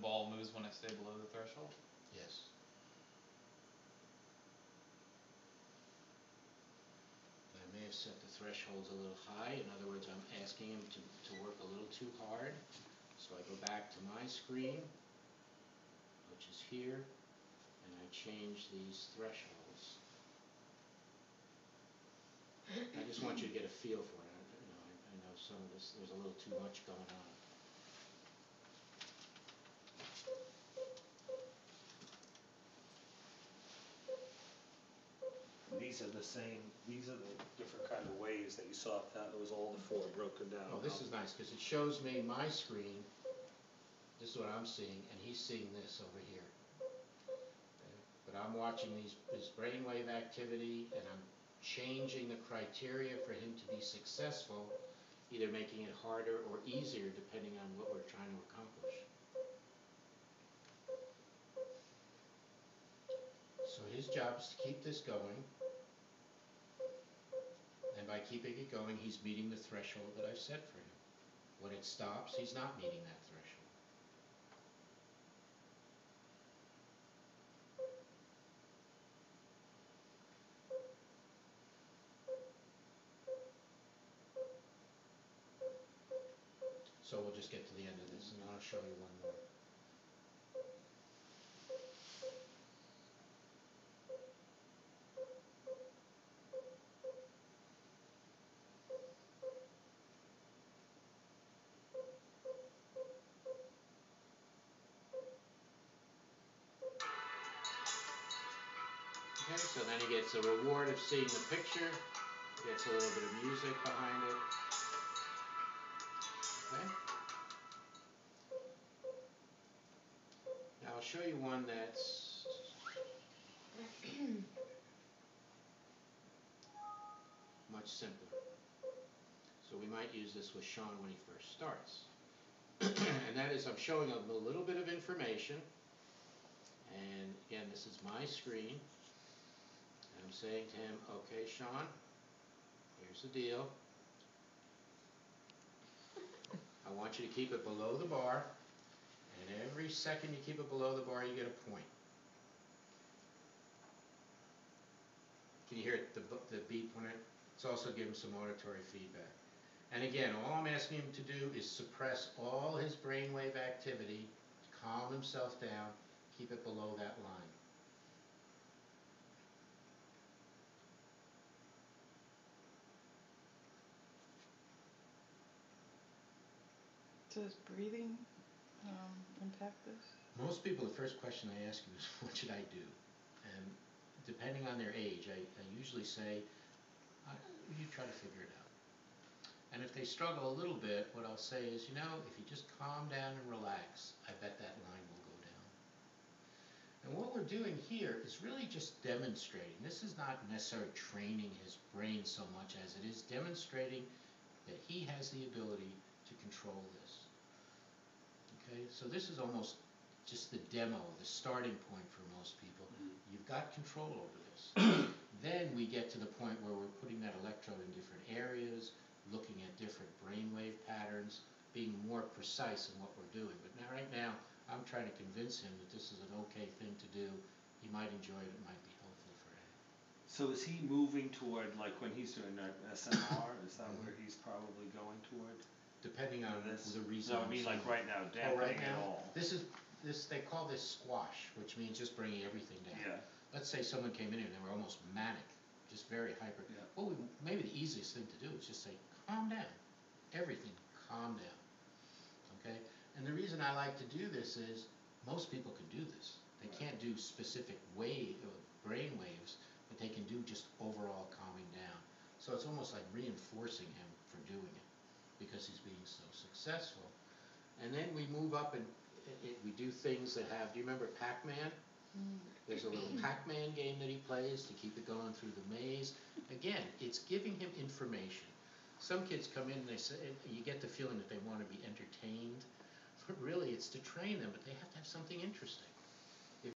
ball moves when I stay below the threshold? Yes. I may have set the thresholds a little high. In other words, I'm asking him to work a little too hard. So I go back to my screen, which is here, and I change these thresholds. I just want you to get a feel for it. I know some of this, there's a little too much going on. These are the different kind of waves that you saw. That was all the four broken down. Oh, this is nice because it shows me my screen. This is what I'm seeing, and he's seeing this over here. Okay? But I'm watching this brainwave activity, and I'm changing the criteria for him to be successful, either making it harder or easier depending on what we're trying to accomplish. So his job is to keep this going, and by keeping it going, he's meeting the threshold that I've set for him. When it stops, he's not meeting that threshold. So we'll just get to the end of this, and I'll show you one more. Okay, so then he gets a reward of seeing the picture, gets a little bit of music behind it. Okay. Now I'll show you one that's much simpler. So we might use this with Sean when he first starts. And that is, I'm showing him a little bit of information. And again, this is my screen. And I'm saying to him, okay, Sean, here's the deal. I want you to keep it below the bar. And every second you keep it below the bar, you get a point. Can you hear it, the beep when it's also giving some auditory feedback. And again, all I'm asking him to do is suppress all his brainwave activity, calm himself down, keep it below that line. Does breathing impact this? Most people, the first question I ask you is, what should I do? And depending on their age, I usually say, you try to figure it out. And if they struggle a little bit, what I'll say is, if you just calm down and relax, I bet that line will go down. And what we're doing here is really just demonstrating. This is not necessarily training his brain so much as it is demonstrating that he has the ability to control this. Okay, so this is almost just the demo, the starting point for most people. You've got control over this. Then we get to the point where we're putting that electrode in different areas, looking at different brainwave patterns, being more precise in what we're doing. But right now, I'm trying to convince him that this is an okay thing to do. He might enjoy it. It might be helpful for him. So is he moving toward, like when he's doing that SMR, is that where he's probably going toward? Depending on the reason. No, I mean like right now, dampening it all. They call this squash, which means just bringing everything down. Yeah. Let's say someone came in and they were almost manic, just very hyper. Yeah. Well, maybe the easiest thing to do is just say, calm down. Everything, calm down. Okay? And the reason I like to do this is most people can do this. They can't do specific brain waves, but they can do just overall calming down. So it's almost like reinforcing him for doing it because he's being so successful. And then we move up and we do things that have, do you remember Pac-Man? There's a little Pac-Man game that he plays to keep it going through the maze. Again, it's giving him information. Some kids come in and they say, you get the feeling that they want to be entertained, but really it's to train them, but they have to have something interesting.